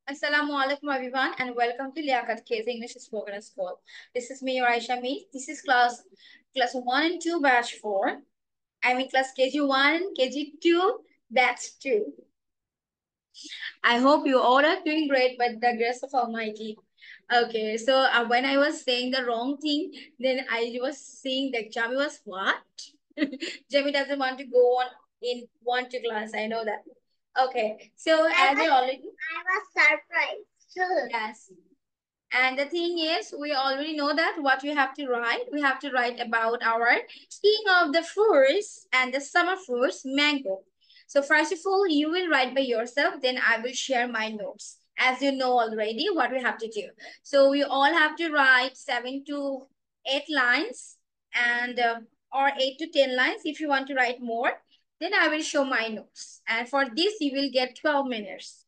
Assalamu alaikum everyone and welcome to Liaquat K's English Spoken School. This is me, Aisha Me. This is class 1 and 2 batch 4. I'm in class KG1 KG2 batch 2. I hope you all are doing great by the grace of Almighty. Okay, so when I was saying the wrong thing, then I was saying that Jami was what? Jami doesn't want to go on in one to class. I know that. Okay, so as I already I was surprised. yes. And the thing is, we already know that what we have to write. We have to write about our king of the fruits and the summer fruits, mango. So first of all, you will write by yourself. Then I will share my notes. As you know already, what we have to do. So we all have to write 7 to 8 lines, and or 8 to 10 lines. If you want to write more, then I will show my notes. And for this, you will get 12 minutes.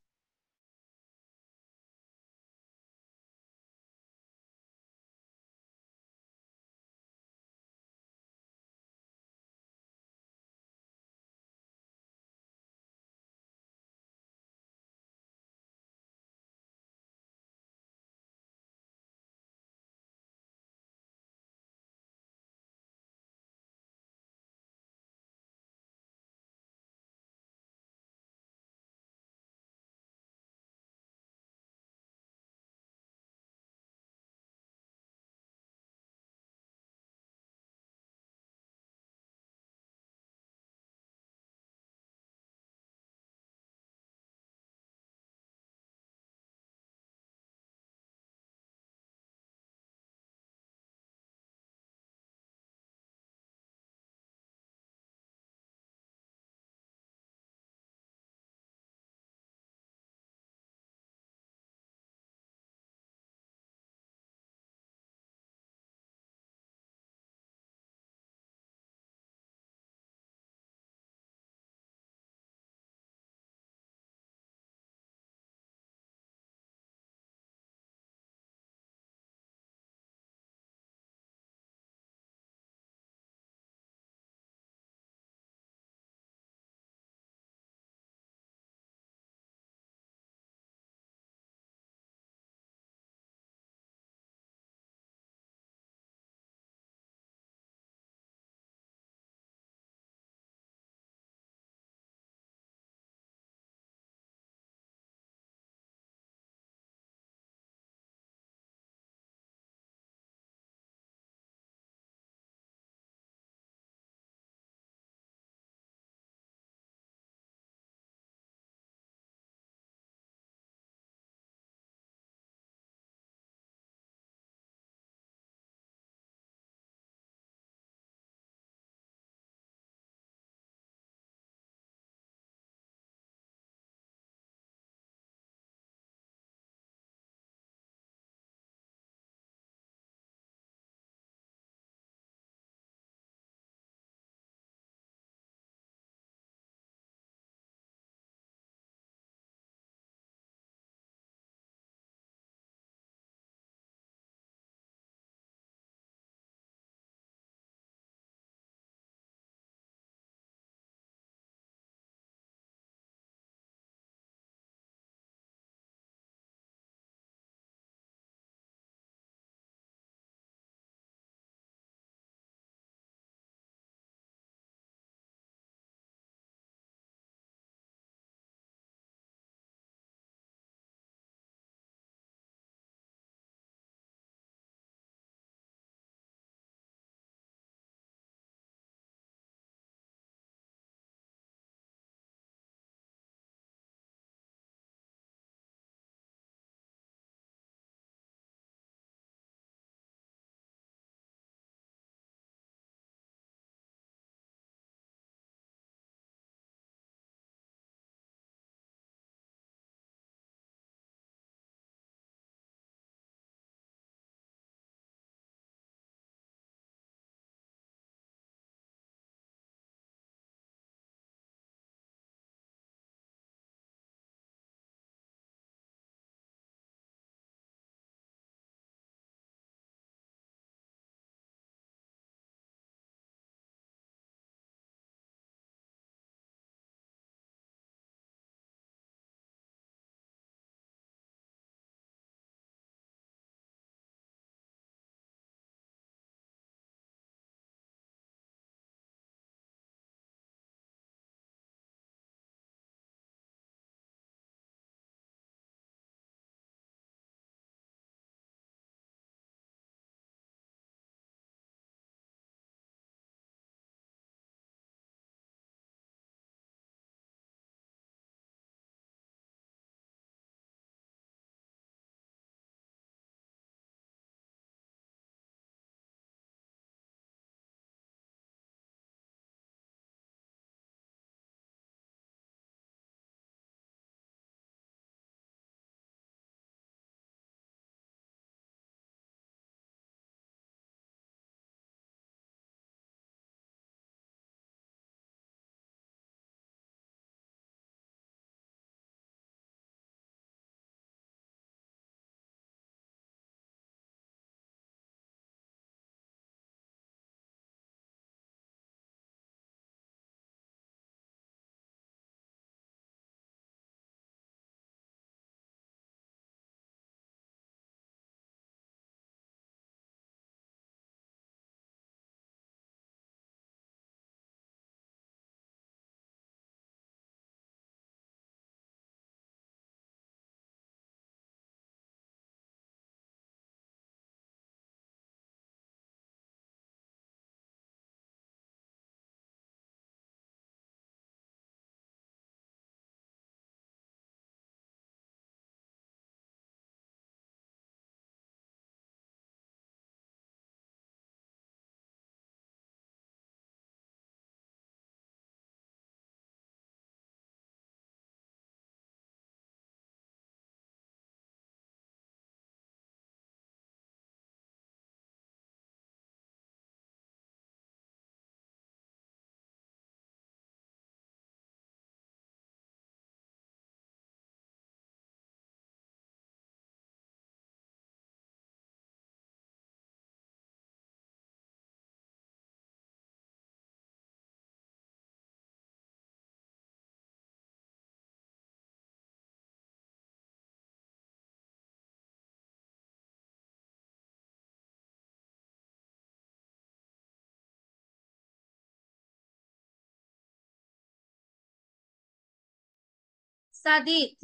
Sadit,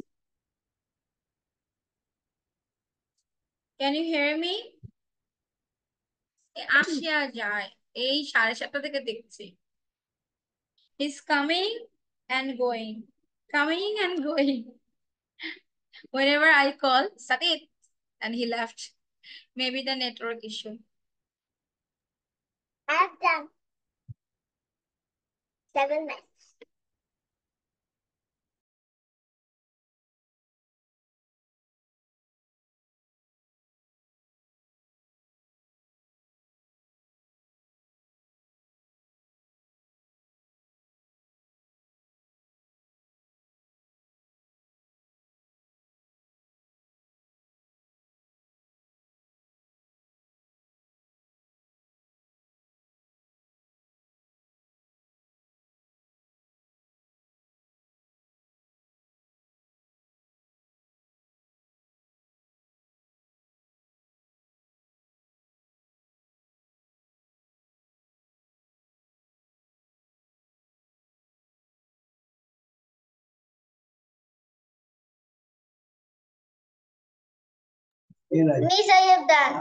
can you hear me? আসিয়া যায় এই 7:30 থেকে দেখছি। He's coming and going, coming and going. Whenever I call Sadit, and he left. Maybe the network issue. I've done 7 minutes. Miss, I have done.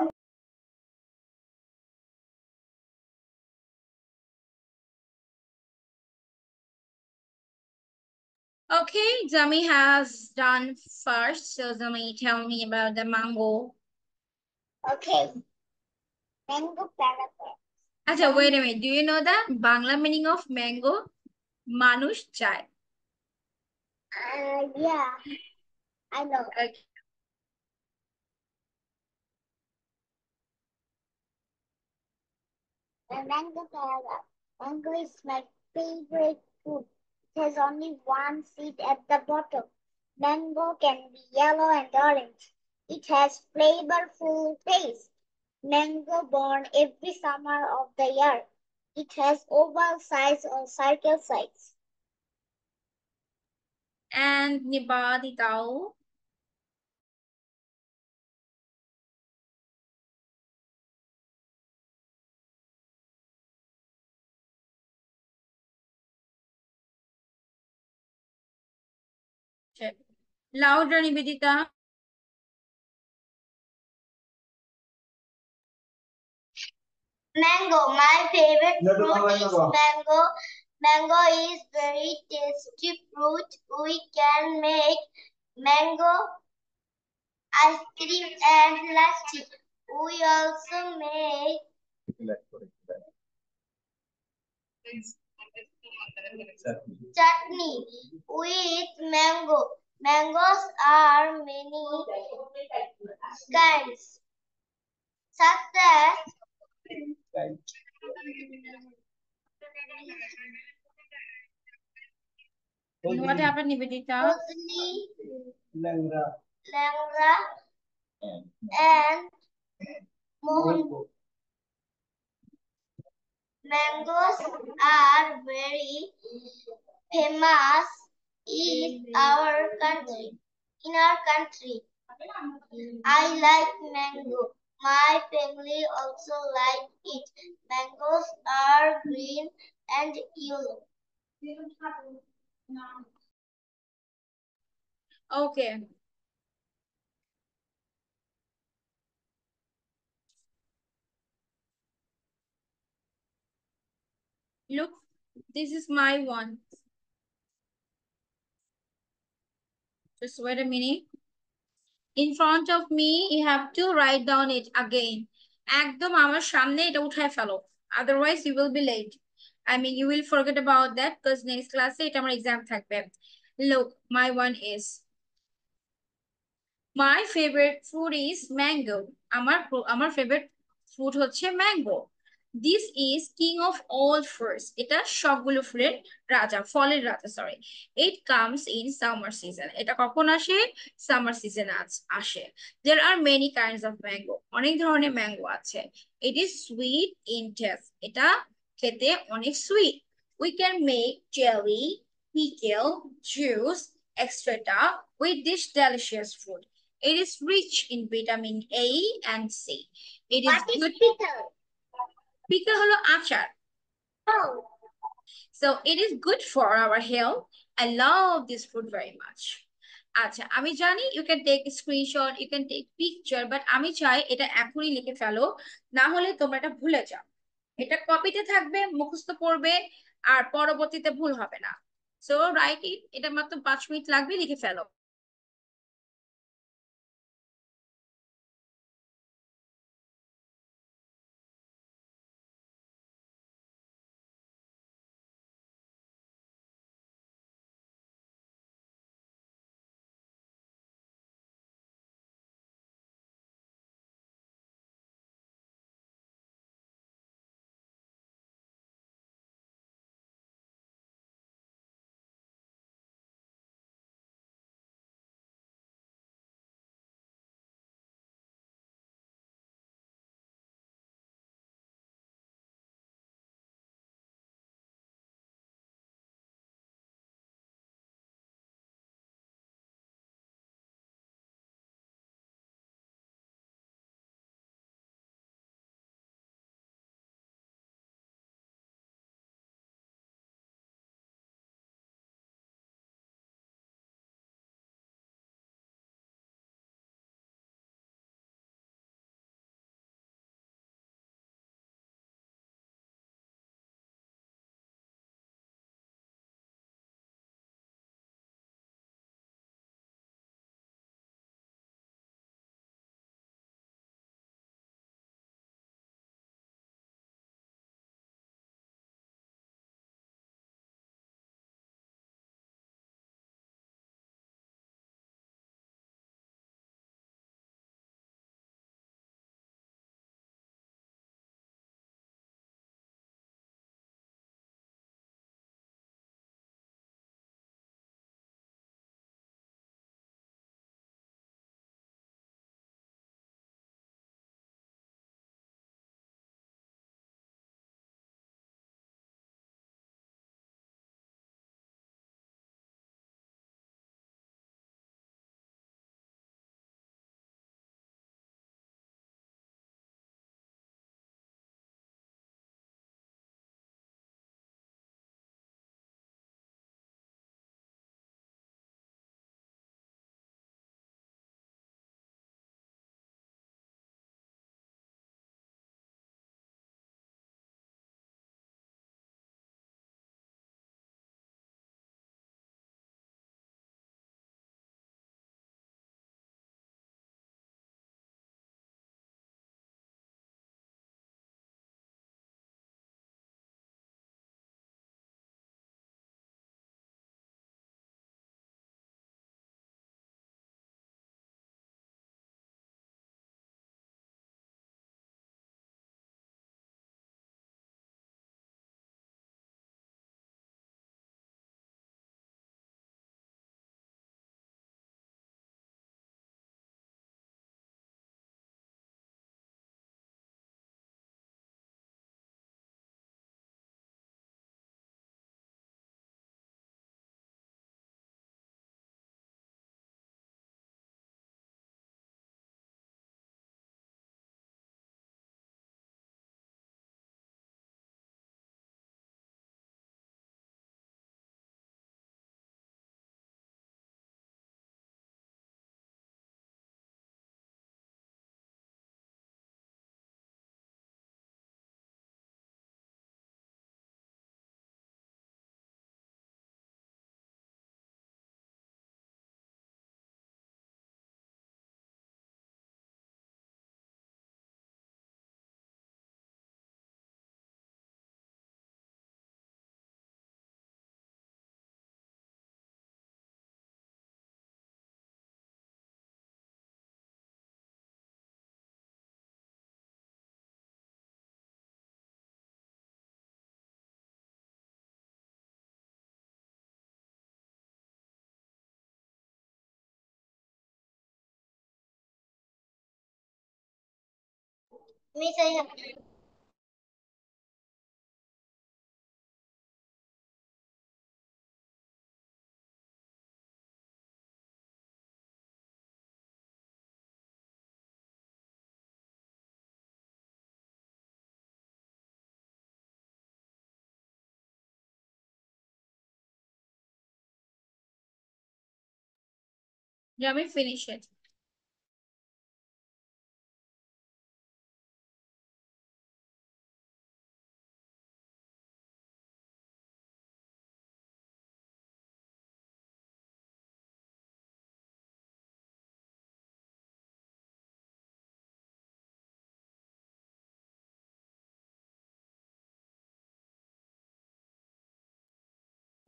Okay, Zami has done first. So Zami, tell me about the mango. Okay. Mango parapet. Acha, wait a minute. Do you know the Bangla meaning of mango? Manush chai. Yeah, I know. Okay. Mango parapet. Mango is my favorite fruit. It has only one seed at the bottom. Mango can be yellow and orange. It has flavorful taste. Mango born every summer of the year. It has oval size or circle size. And Nibaditao. Louder, Nibidita. Mango. My favorite fruit is mango. Mango is very tasty fruit. We can make mango ice cream and lassi. We also make chutney with mango. Mangoes are many kinds, such as What happened, Nibidita? Fuzli, Langra, and Mohan. Mangoes are very famous in our country. I like mango. My family also like it. Mangoes are green and yellow. Okay. Look, this is my one. Just wait a minute. In front of me, you have to write down it again. একদম আমার সামনে এটা উঠায় ফেলো, otherwise you will be late. I mean, you will forget about that because next class এটা আমার exam থাকবে. Look, my one is my favorite fruit is mango. আমার favorite fruit হচ্ছে mango. This is king of all fruits. এটা সবগুলো ফলের রাজা, sorry. It comes in summer season. এটা কখন আসে? Summer season আসে. There are many kinds of mango. অনেক ধরনের ম্যাঙ্গো আছে. It is sweet in taste. এটা খেতে অনেক sweet. We can make jelly, pickle, juice, etc. with this delicious fruit. It is rich in vitamin A and C. It is What is good. pickle? Pickle holo achar. Oh. So it is good for our health. I love this fruit very much. আচ্ছা, আমি জানি you can take screenshot, you can take picture, but আমি চাই এটা এখনই লিখে ফেলো, না হলে তোমরা এটা ভুলে যাও। এটা কপিতে থাকবে, মুখস্থ পড়বে, আর পরবর্তীতে ভুল হবে না। সো রাইট ইট, এটা মাত্র 5 মিনিট লাগবে, লিখে ফেলো। Miss, I have Let me finish it.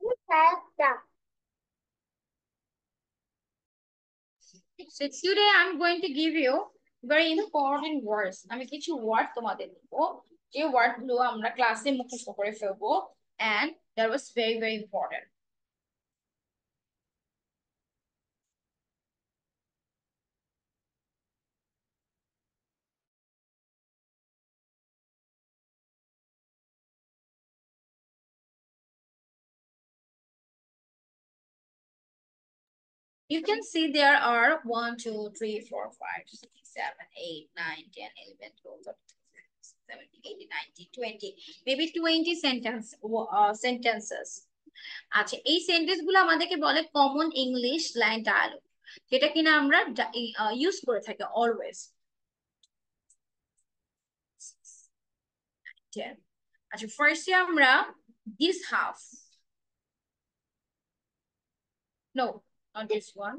Who has the So today I'm going to give you very important words. আমি কিছু ওয়ার্ড তোমাদের দিব যে ওয়ার্ডগুলো আমরা ক্লাসে মুখস্থ করে ফেলবো and that was very very important. You can see there are 1, 2, 3, 4, 5, 6, 7, 8, 9, 10, 11, 12, 13, 17, 18, 19, 20, maybe 20 sentences. আচ্ছা এই সেন্টেন্স গুলো আমাদেরকে বলে কমন ইংলিশ লাইন ডায়ালগ, যেটা কিনা আমরা ইউজ করে থাকি অলওয়েজ। আচ্ছা ফার্স্টে আমরা this half, no, not this one,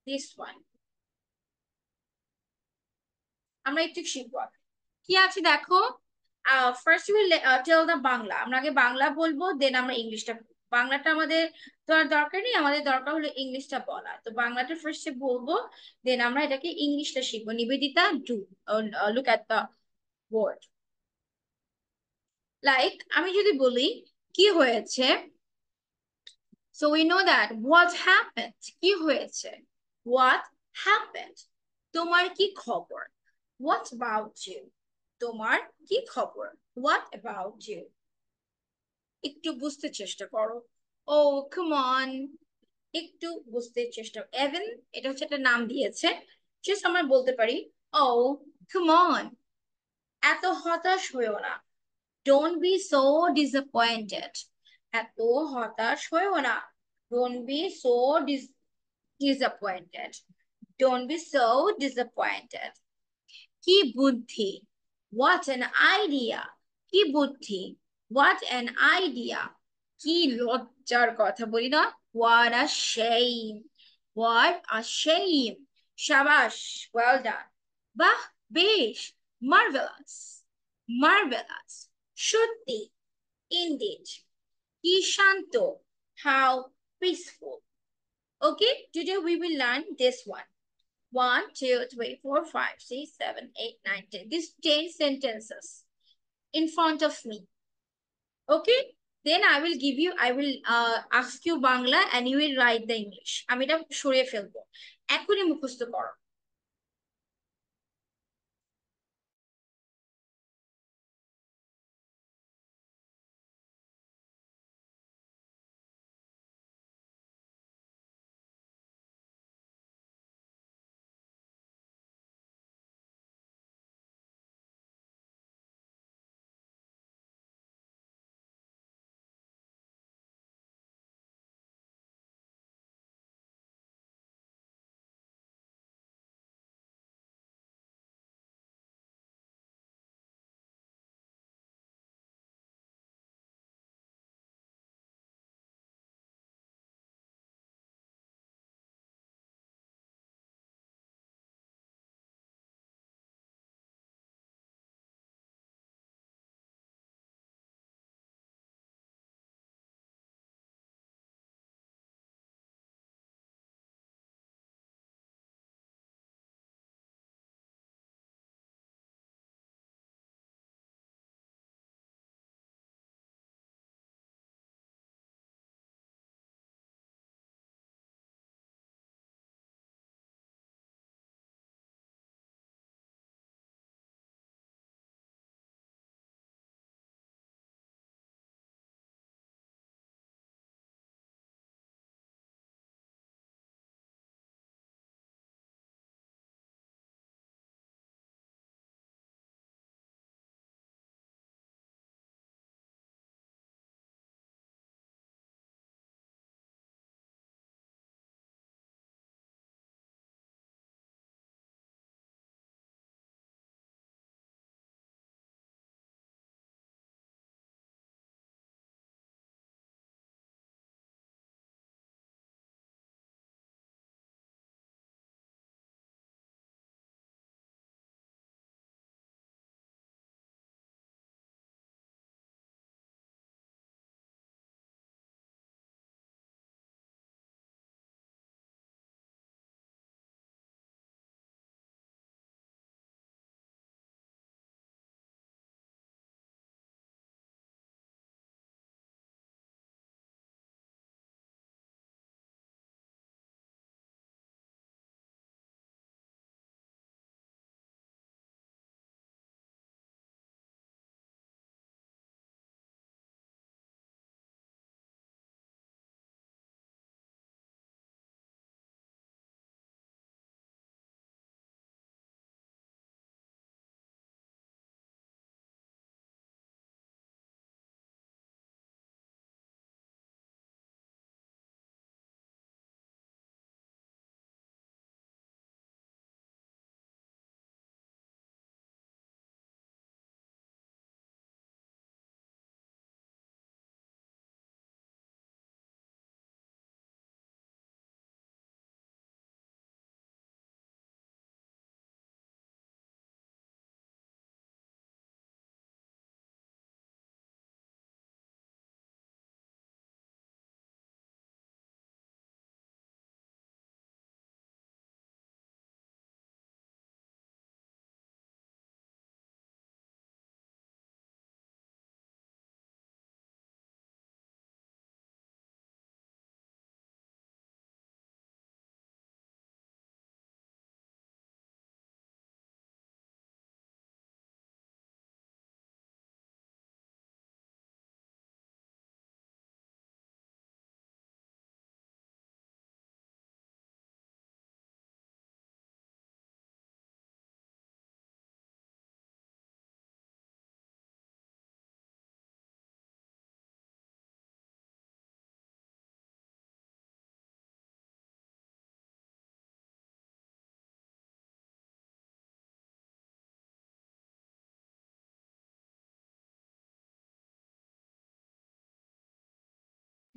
this one, আমরা একটু শিখবো কি আছে দেখো। ফার্স্ট উইল টেল দা বাংলা, আমরা আগে বাংলা বলবো দেন আমরা ইংলিশটা। বাংলাটা আমাদের তো আর দরকার নেই, আমাদের দরকার হলো ইংলিশটা বলা, তো বাংলাটা ফার্স্টে বলবো দেন আমরা এটাকে ইংলিশটা শিখবো। Nivedita do look at the word. Like আমি যদি বলি কি হয়েছে, so we know that what happened, কি হয়েছে, what happened, তোমার কি খবর, what about you, তোমার কি খবর, what about you, একটু বুঝতে চেষ্টা করো, oh come on, একটু বুঝতে চেষ্টা, এভেন এটা হচ্ছে একটা নাম দিয়েছে, জাস্ট আমরা বলতে পারি oh come on, এত হতাশ হয়েও না, don't be so disappointed, এত হতাশ হয়েও না, don't be so disappointed, don't be so disappointed, কি বুদ্ধি, what an idea, কি বুদ্ধি, what an idea, কি লজ্জার কথা বলি না, what a shame, what a shame, শাবাশ, well done, বাহ, বেশ, marvelous, marvelous, সত্যি, indeed, কি শান্ত, how peaceful. Okay, today we will learn this one. 1, 2, 3, 4, 5, 6, 7, 8, 9, 10. These 10 sentences in front of me. Okay? Then I will give you, I will ask you Bangla and you will write the English. আমি এটা সরিয়ে ফেলবো। এখনই মুখস্থ করো।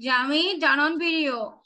Jami, turn on video.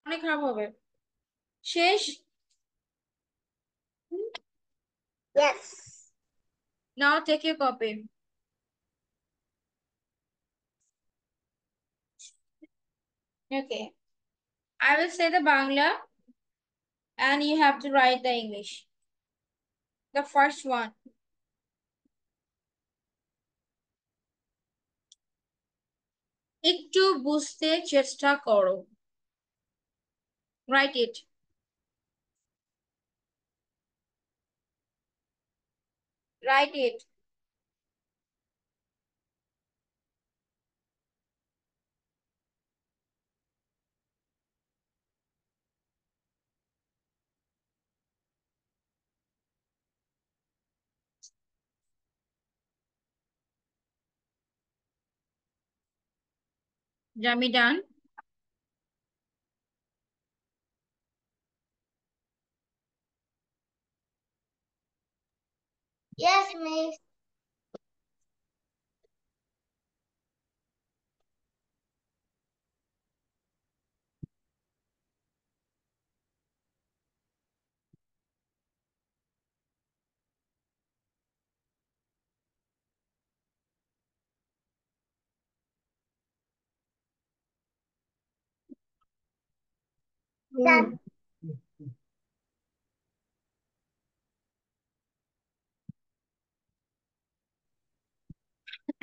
অনেক খারাপ হবে। শেষ। Yes. Now take your copy. Okay. I will say the Bangla and you have to write the English. The first one. একটু বুঝতে চেষ্টা করো। Write it. Write it. Jami done. Yes, Miss. Done.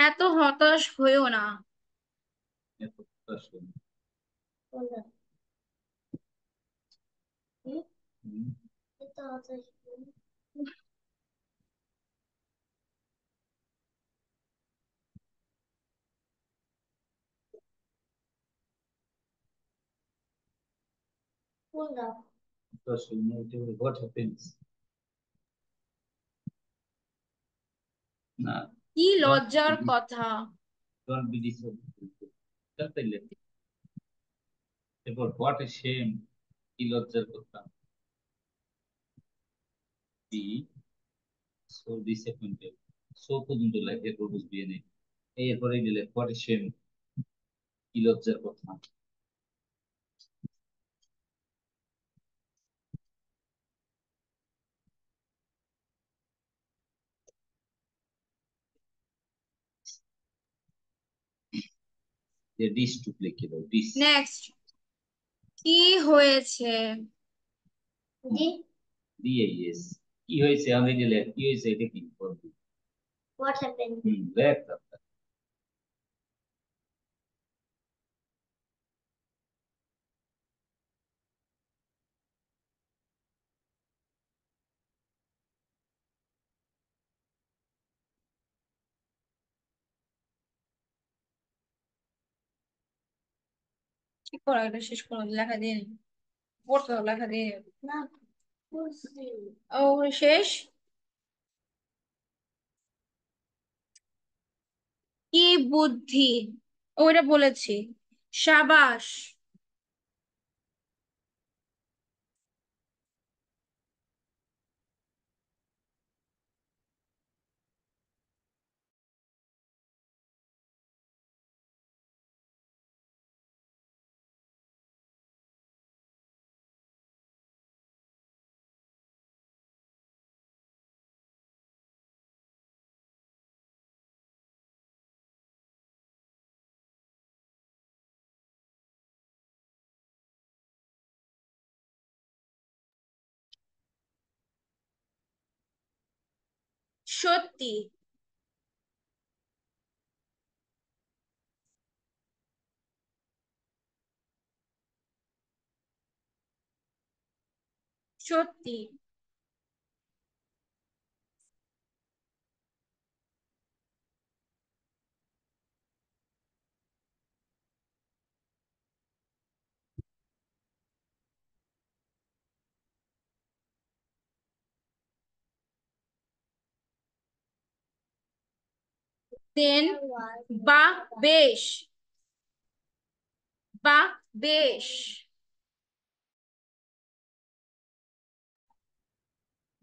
এত হতাশ হইও না। What happens? না, কি লজ্জার কথা। don't be disobedient. তাইলে এরপর what a shame, কি লজ্জার কথা। Be so disappointed. So পর্যন্ত লেখে প্রপোজ দিয়ে নেই, এরপরে দিলে what a shame, কি লজ্জার কথা। ডিশ টু লিখে দাও, ডিশ। নেক্সট, কি হয়েছে। ডিএস, কি হয়েছে, আমি দিলে কি হয়েছে, এটা কি করবি। What happened? লেখ। কি করা, এটা শেষ করো, লেখা দিয়ে নি, পড়তে হবে, লেখা দিয়ে নি। না, বুঝছি। ও শেষ। কি বুদ্ধি, ওইটা বলেছি। সাবাস। সত্যি। সত্যি। দেন, বা, বেশ। বা, বেশ।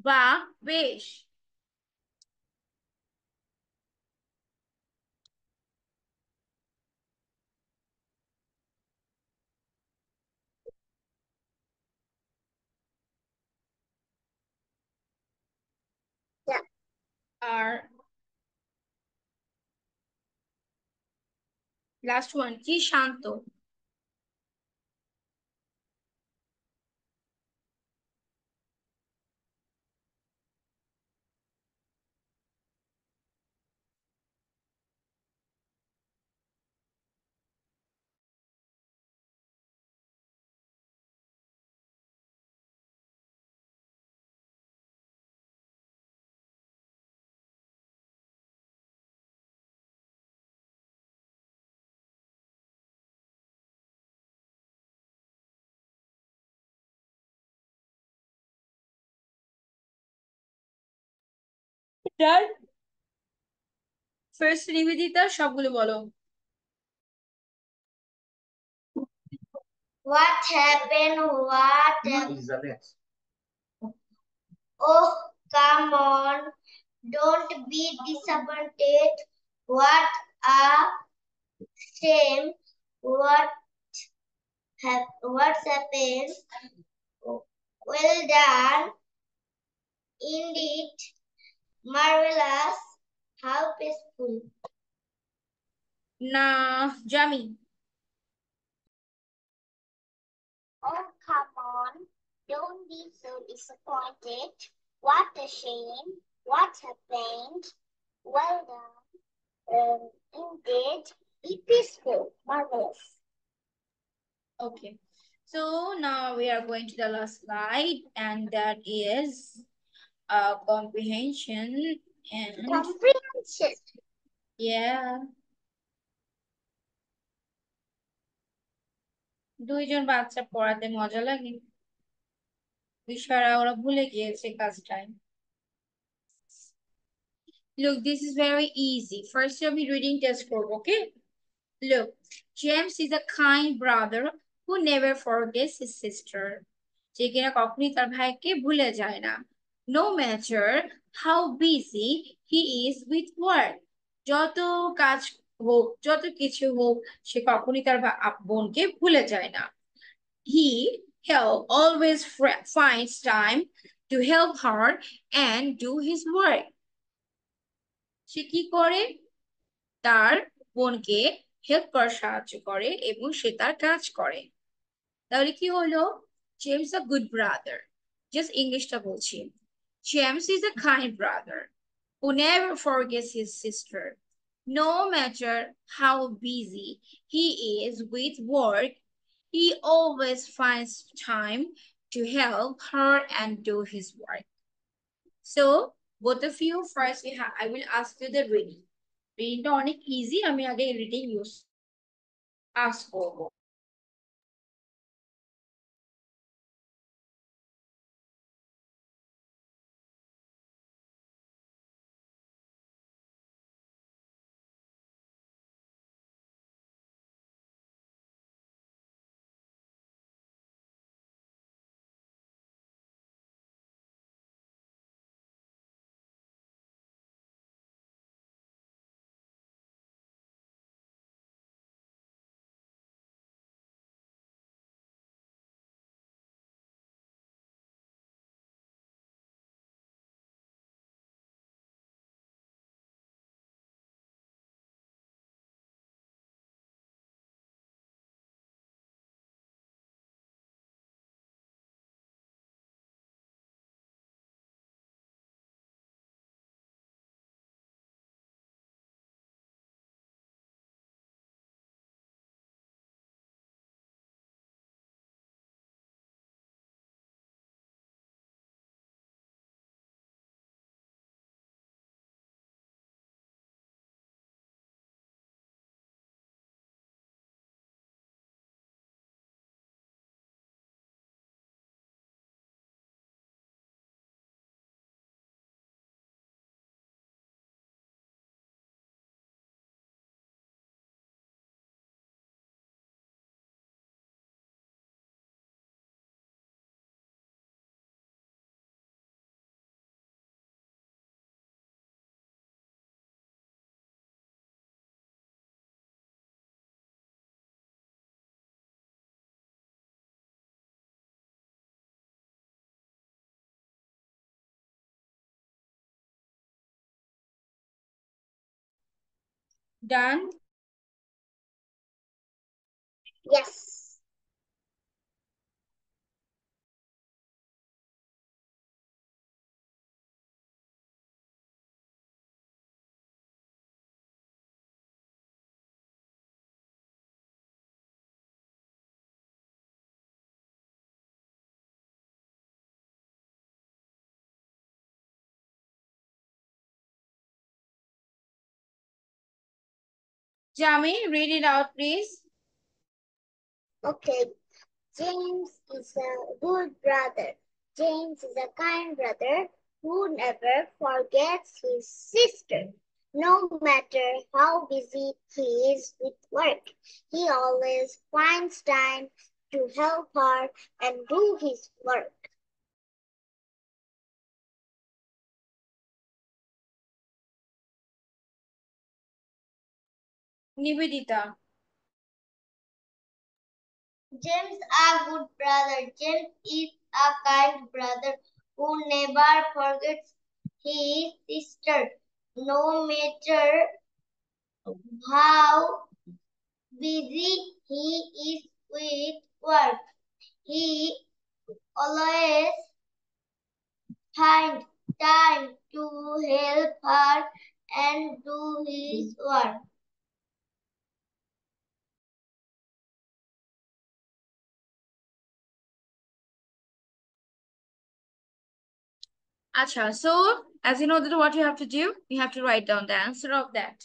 বা, বেশ। Yeah. আর লাস্ট ওয়ান, কি শান্ত। ফার্স্ট নিবেদিতা, সবগুলো বলো। What happened? What happened? Oh, come on. Don't be disappointed. What a shame. What's happened? Well done. Indeed. Marvelous. How peaceful. না, জামি। Oh, come on. Don't be so disappointed. What a shame. What happened? Well done. Indeed. Be peaceful. Marvelous. Okay, so now we are going to the last slide, and that is comprehension. And Comprehension. yeah, দুইজন বাচ্চা পড়াতে মজা লাগে। ইশারা ওরা ভুলে গিয়েছে কাজটায়। Look, this is very easy. First, আমি reading test করবো, okay? Look, James is a kind brother who never forgets his sister. যে কিনা কখনই তার ভাইকে ভুলে যায় না। No matter how busy he is with work. যত কাজ হোক, যত কিছু হোক, সে কখনই তার বোনকে ভুলে যায় না। He always finds time to help her and do his work. সে কি করে? তার বোনকে হেল্প করার সাহায্য করে এবং সে তার কাজ করে। তাহলে কি হলো? James a good brother. Just ইংলিশটা বলছি। James is a kind brother who never forgets his sister. No matter how busy he is with work, he always finds time to help her and do his work. So, both of you, first I will ask you the reading. Readingটা অনেক easy, আমি আগে reading use ask করবো। Done? Yes. Jami, read it out, please. Okay. James is a good brother. James is a kind brother who never forgets his sister. No matter how busy he is with work, he always finds time to help her and do his work. Nivedita. James is a good brother. James is a kind brother who never forgets his sister. No matter how busy he is with work, he always finds time to help her and do his work. Acha, so as you know that what you have to do, you have to write down the answer of that.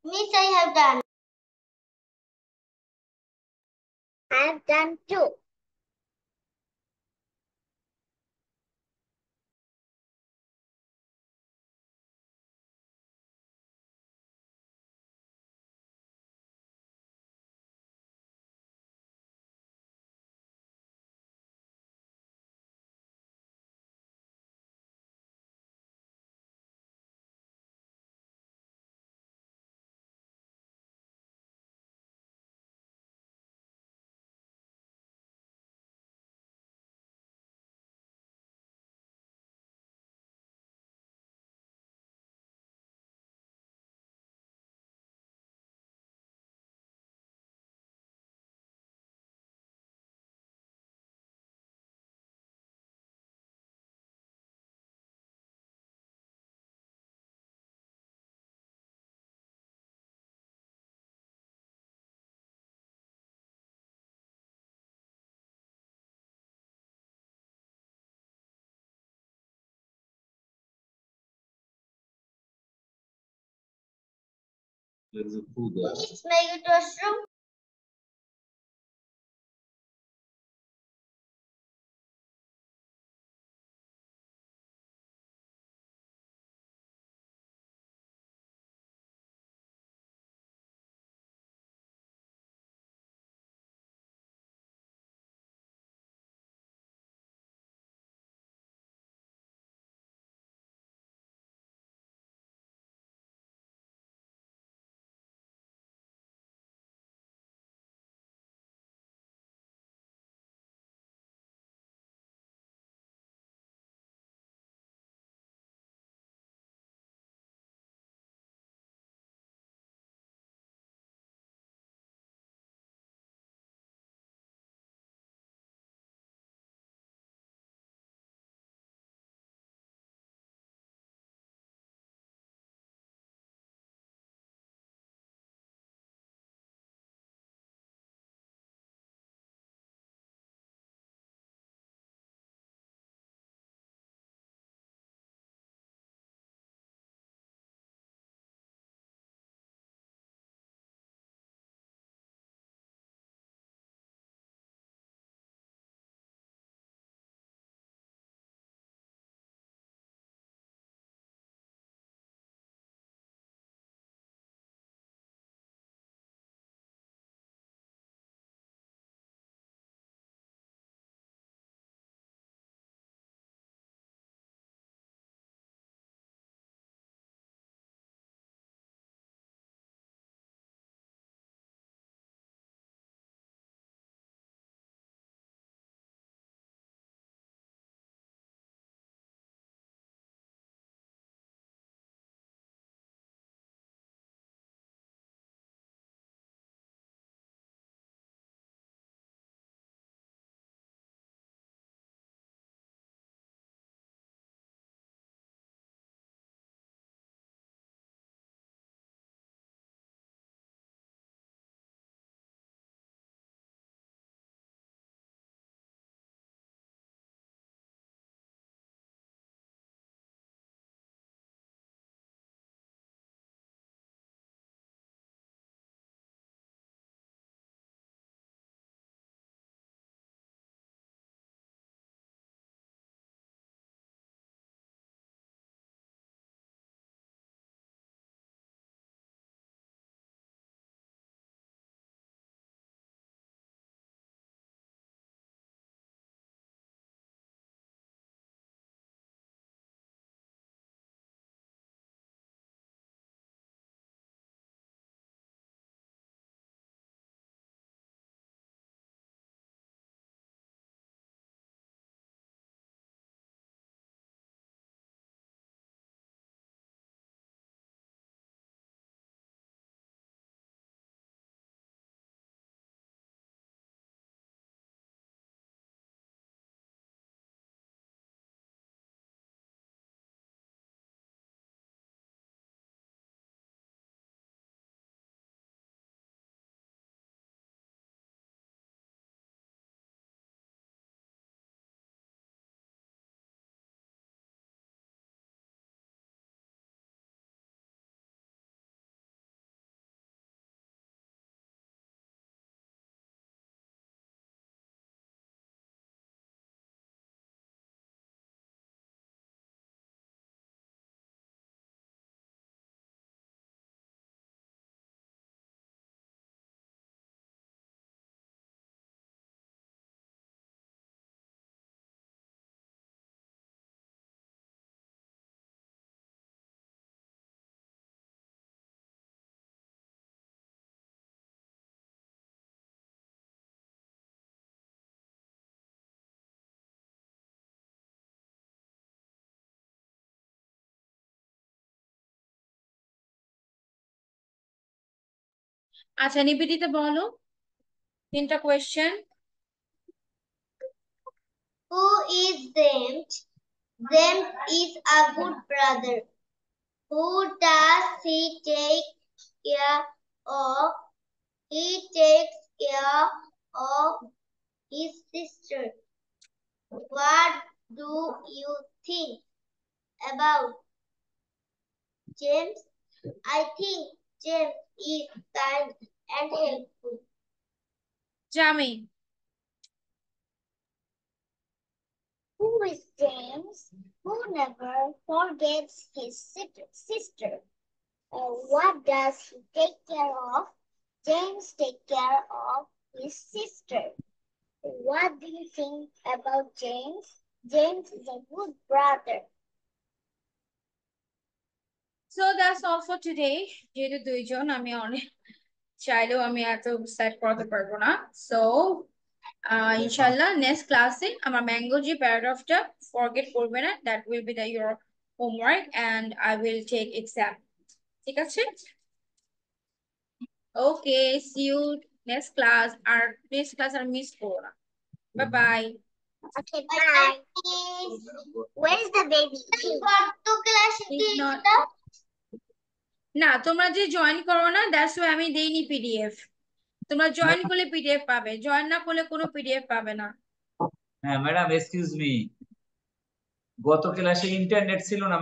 Miss, I have done. I have done too. There is a food there. Miss, may I go to washroom? আচ্ছা নিবেদিতা বলো 3টা question. Who is James? James is a good brother. Who does he take care of? He takes care of his sister. What do you think about James? I think James is kind and helpful. Jami Who is James? Who never forgets his sister. What does he take care of? James takes care of his sister. What do you think about James? James is a good brother. So that's all for today. যেহেতু দুইজন আমি অনেক চাইলেও আমি এত set করতে পারবো না। সো ইনশাল্লাহ নেক্সট ক্লাসে আমার ম্যাঙ্গো যে প্যারাগ্রাফটা ফরগেট করবে না, that will be the your homework and I will take exam. ঠিক আছে? Okay, see you next class. আর নেক্সট ক্লাস আর মিস করো না। Bye bye. Okay, bye. Where's the baby? He's not. না তোমরা যে জয়েন করো না, দ্যাটস ওয়াই আমি দেইনি পিডিএফ। তোমরা জয়েন করলে পিডিএফ পাবে, জয়েন না করলে কোনো পিডিএফ পাবে না। হ্যাঁ ম্যাডাম, এক্সকিউজ মি, গত ক্লাসে ইন্টারনেট ছিল না।